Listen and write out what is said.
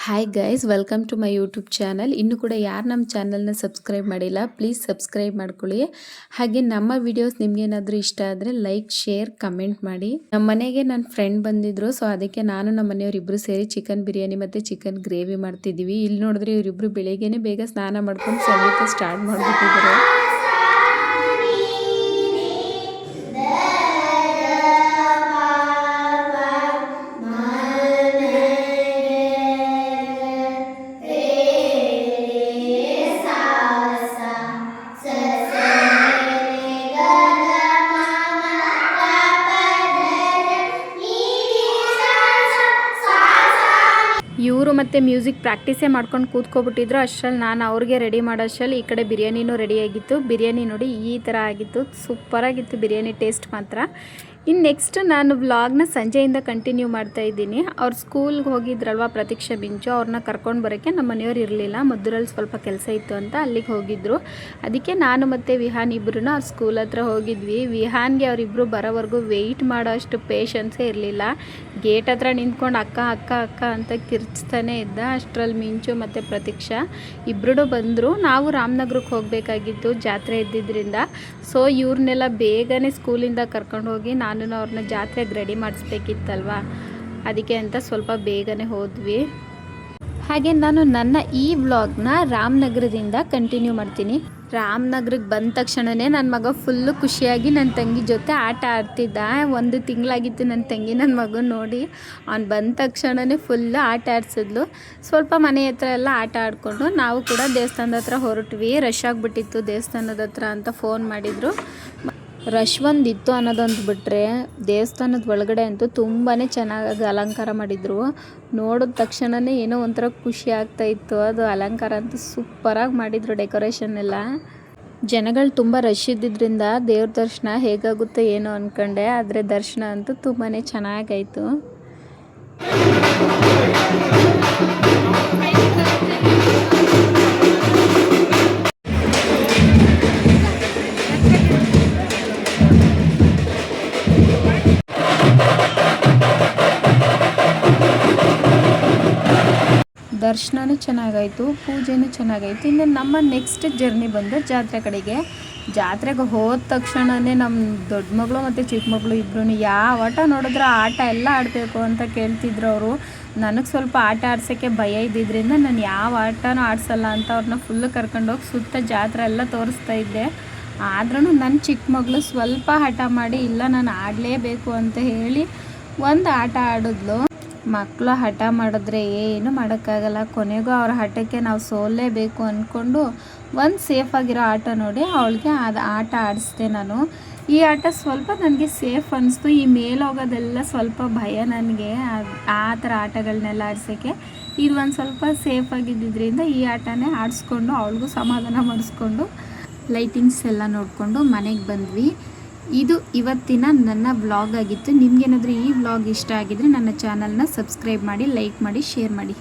Hi guys, welcome to my YouTube channel. ಇನ್ನೂ ಕೂಡ ಯಾರು ನಮ್ಮ ಚಾನಲ್ನ ಸಬ್ಸ್ಕ್ರೈಬ್ ಮಾಡಿಲ್ಲ, ಪ್ಲೀಸ್ ಸಬ್ಸ್ಕ್ರೈಬ್ ಮಾಡ್ಕೊಳ್ಳಿ. ಹಾಗೆ ನಮ್ಮ ವಿಡಿಯೋಸ್ ನಿಮ್ಗೇನಾದರೂ ಇಷ್ಟ ಆದರೆ ಲೈಕ್, ಶೇರ್, ಕಮೆಂಟ್ ಮಾಡಿ. ನಮ್ಮ ಮನೆಗೆ ನನ್ನ ಫ್ರೆಂಡ್ ಬಂದಿದ್ರು, ಸೊ ಅದಕ್ಕೆ ನಾನು ನಮ್ಮ ಮನೆಯವರಿಬ್ಬರು ಸೇರಿ ಚಿಕನ್ ಬಿರಿಯಾನಿ ಮತ್ತು ಚಿಕನ್ ಗ್ರೇವಿ ಮಾಡ್ತಿದ್ದೀವಿ. ಇಲ್ಲಿ ನೋಡಿದ್ರೆ ಇವರಿಬ್ಬರು ಬೆಳಿಗ್ಗೆನೇ ಬೇಗ ಸ್ನಾನ ಮಾಡ್ಕೊಂಡು ಸಂಗೀತ ಸ್ಟಾರ್ಟ್ ಮಾಡಿಬಿಟ್ಟಿದ್ದಾರೆ. ಇವರು ಮತ್ತು ಮ್ಯೂಸಿಕ್ ಪ್ರಾಕ್ಟೀಸೇ ಮಾಡ್ಕೊಂಡು ಕೂತ್ಕೊಬಿಟ್ಟಿದ್ರು. ಅಷ್ಟರಲ್ಲಿ ನಾನು ಅವ್ರಿಗೆ ರೆಡಿ ಮಾಡೋಷ್ಟರಲ್ಲಿ ಈ ಕಡೆ ಬಿರಿಯಾನಿನೂ ರೆಡಿಯಾಗಿತ್ತು. ಬಿರಿಯಾನಿ ನೋಡಿ ಈ ಥರ ಆಗಿತ್ತು, ಸೂಪರಾಗಿತ್ತು ಬಿರಿಯಾನಿ ಟೇಸ್ಟ್ ಮಾತ್ರ. ಇನ್ನು ನೆಕ್ಸ್ಟ್ ನಾನು ವ್ಲಾಗ್ನ ಸಂಜೆಯಿಂದ ಕಂಟಿನ್ಯೂ ಮಾಡ್ತಾ ಇದ್ದೀನಿ. ಅವ್ರು ಸ್ಕೂಲ್ಗೆ ಹೋಗಿದ್ರಲ್ವ ಪ್ರತೀಕ್ಷಾ ಬಿಂಚು, ಅವ್ರನ್ನ ಕರ್ಕೊಂಡು ಬರೋಕ್ಕೆ ನಮ್ಮ ಮನೆಯವ್ರು ಇರಲಿಲ್ಲ. ಮದ್ದೂರಲ್ಲಿ ಸ್ವಲ್ಪ ಕೆಲಸ ಇತ್ತು ಅಂತ ಅಲ್ಲಿಗೆ ಹೋಗಿದ್ದರು. ಅದಕ್ಕೆ ನಾನು ಮತ್ತು ವಿಹಾನ್ ಇಬ್ಬರೂ ಅವ್ರ ಸ್ಕೂಲ್ ಹತ್ರ ಹೋಗಿದ್ವಿ. ವಿಹಾನ್ಗೆ ಅವರಿಬ್ಬರು ಬರೋವರೆಗೂ ವೆಯ್ಟ್ ಮಾಡೋ ಅಷ್ಟು ಪೇಷನ್ಸೇ ಇರಲಿಲ್ಲ. ಗೇಟ್ ಹತ್ರ ನಿಂತ್ಕೊಂಡು ಅಕ್ಕ ಅಕ್ಕ ಅಕ್ಕ ಅಂತ ಕಿರ್ಚ್ತಾನೆ ಇದ್ದ. ಅಷ್ಟರಲ್ಲಿ ಮಿಂಚು ಮತ್ತು ಪ್ರತೀಕ್ಷಾ ಇಬ್ಬರೂ ಬಂದರು. ನಾವು ರಾಮನಗರಕ್ಕೆ ಹೋಗಬೇಕಾಗಿತ್ತು ಜಾತ್ರೆ ಇದ್ದಿದ್ದರಿಂದ. ಸೊ ಇವ್ರನ್ನೆಲ್ಲ ಬೇಗನೆ ಸ್ಕೂಲಿಂದ ಕರ್ಕೊಂಡು ಹೋಗಿ ನಾನು ಅವ್ರನ್ನ ಜಾತ್ರೆಗೆ ರೆಡಿ ಮಾಡಿಸ್ಬೇಕಿತ್ತಲ್ವ, ಅದಕ್ಕೆ ಅಂತ ಸ್ವಲ್ಪ ಬೇಗನೆ ಹೋದ್ವಿ. ಹಾಗೆ ನಾನು ನನ್ನ ಈ ವ್ಲಾಗ್ನ ರಾಮನಗರದಿಂದ ಕಂಟಿನ್ಯೂ ಮಾಡ್ತೀನಿ. ರಾಮನಗರಕ್ಕೆ ಬಂದ ತಕ್ಷಣವೇ ನನ್ನ ಮಗ ಫುಲ್ಲು ಖುಷಿಯಾಗಿ ನನ್ನ ತಂಗಿ ಜೊತೆ ಆಟ ಆಡ್ತಿದ್ದ. 1 ತಿಂಗಳಾಗಿತ್ತು ನನ್ನ ತಂಗಿ ನನ್ನ ಮಗನ ನೋಡಿ. ಅವ್ನು ಬಂದ ತಕ್ಷಣವೇ ಫುಲ್ಲು ಆಟ ಆಡ್ಸಿದ್ಲು. ಸ್ವಲ್ಪ ಮನೆ ಹತ್ರ ಎಲ್ಲ ಆಟ ಆಡಿಕೊಂಡು ನಾವು ಕೂಡ ದೇವಸ್ಥಾನದ ಹತ್ರ ಹೊರಟ್ವಿ. ರಶ್ ಆಗಿಬಿಟ್ಟಿತ್ತು ದೇವಸ್ಥಾನದ ಹತ್ರ ಅಂತ ಫೋನ್ ಮಾಡಿದರು. ರಶ್ ಒಂದಿತ್ತು ಅನ್ನೋದೊಂದು ಬಿಟ್ಟರೆ ದೇವಸ್ಥಾನದ ಒಳಗಡೆ ಅಂತೂ ತುಂಬಾ ಚೆನ್ನಾಗಿ ಅಲಂಕಾರ ಮಾಡಿದರು. ನೋಡಿದ ತಕ್ಷಣವೇ ಏನೋ ಒಂಥರ ಖುಷಿ ಆಗ್ತಾಯಿತ್ತು. ಅದು ಅಲಂಕಾರ ಅಂತೂ ಸೂಪರಾಗಿ ಮಾಡಿದರು, ಡೆಕೋರೇಷನ್ ಎಲ್ಲ. ಜನಗಳು ತುಂಬ ರಶ್ ಇದ್ದಿದ್ದರಿಂದ ದೇವ್ರ ದರ್ಶನ ಹೇಗಾಗುತ್ತೋ ಏನೋ ಅಂದ್ಕೊಂಡೆ, ಆದರೆ ದರ್ಶನ ಅಂತೂ ತುಂಬಾ ಚೆನ್ನಾಗಾಯಿತು. ದರ್ಶನವೂ ಚೆನ್ನಾಗಾಯಿತು, ಪೂಜೆನೂ ಚೆನ್ನಾಗಾಯಿತು. ಇನ್ನು ನಮ್ಮ ನೆಕ್ಸ್ಟ್ ಜರ್ನಿ ಬಂದು ಜಾತ್ರೆ ಕಡೆಗೆ. ಜಾತ್ರೆಗೆ ಹೋದ ತಕ್ಷಣವೇ ನಮ್ಮ ದೊಡ್ಡ ಮಗಳು ಮತ್ತು ಚಿಕ್ಕ ಮಗಳು ಇಬ್ಬರೂ ಯಾವ ಆಟ ನೋಡಿದ್ರೆ ಆಟ ಎಲ್ಲ ಆಡಬೇಕು ಅಂತ ಕೇಳ್ತಿದ್ರು ಅವರು. ನನಗೆ ಸ್ವಲ್ಪ ಆಟ ಆಡ್ಸೋಕ್ಕೆ ಭಯ ಇದ್ದಿದ್ದರಿಂದ ನಾನು ಯಾವ ಆಟನೂ ಆಡಿಸಲ್ಲ ಅಂತ ಅವ್ರನ್ನ ಫುಲ್ಲು ಕರ್ಕೊಂಡೋಗಿ ಸುತ್ತ ಜಾತ್ರೆ ಎಲ್ಲ ತೋರಿಸ್ತಾ ಇದ್ದೆ. ಆದ್ರೂ ನನ್ನ ಚಿಕ್ಕ ಮಗಳು ಸ್ವಲ್ಪ ಹಠ ಮಾಡಿ ಇಲ್ಲ ನಾನು ಆಡಲೇಬೇಕು ಅಂತ ಹೇಳಿ ಒಂದು ಆಟ ಆಡಿದ್ಲು. ಮಕ್ಕಳು ಹಠ ಮಾಡಿದ್ರೆ ಏನು ಮಾಡೋಕ್ಕಾಗಲ್ಲ. ಕೊನೆಗೂ ಅವ್ರ ಹಠಕ್ಕೆ ನಾವು ಸೋಲೇಬೇಕು ಅಂದ್ಕೊಂಡು ಒಂದು ಸೇಫಾಗಿರೋ ಆಟ ನೋಡಿ ಅವಳಿಗೆ ಅದು ಆಟ ಆಡಿಸ್ದೆ ನಾನು. ಈ ಆಟ ಸ್ವಲ್ಪ ನನಗೆ ಸೇಫ್ ಅನ್ನಿಸ್ತು. ಈ ಮೇಲೆ ಹೋಗೋದೆಲ್ಲ ಸ್ವಲ್ಪ ಭಯ ನನಗೆ, ಆ ಥರ ಆಟಗಳನ್ನೆಲ್ಲ ಆಡ್ಸೋಕ್ಕೆ. ಇದು ಒಂದು ಸ್ವಲ್ಪ ಸೇಫಾಗಿದ್ದರಿಂದ ಈ ಆಟನೇ ಆಡಿಸ್ಕೊಂಡು ಅವಳಿಗೂ ಸಮಾಧಾನ ಮಾಡಿಸ್ಕೊಂಡು ಲೈಟಿಂಗ್ಸ್ ಎಲ್ಲ ನೋಡಿಕೊಂಡು ಮನೆಗೆ ಬಂದ್ವಿ. ಇದು ಇವತ್ತಿನ ನನ್ನ ವ್ಲಾಗ್ ಆಗಿತ್ತು. ನಿಮಗೇನಾದರೂ ಈ ವ್ಲಾಗ್ ಇಷ್ಟ ಆಗಿದ್ರೆ ನನ್ನ ಚಾನಲ್ನ ಸಬ್ಸ್ಕ್ರೈಬ್ ಮಾಡಿ, ಲೈಕ್ ಮಾಡಿ, ಶೇರ್ ಮಾಡಿ.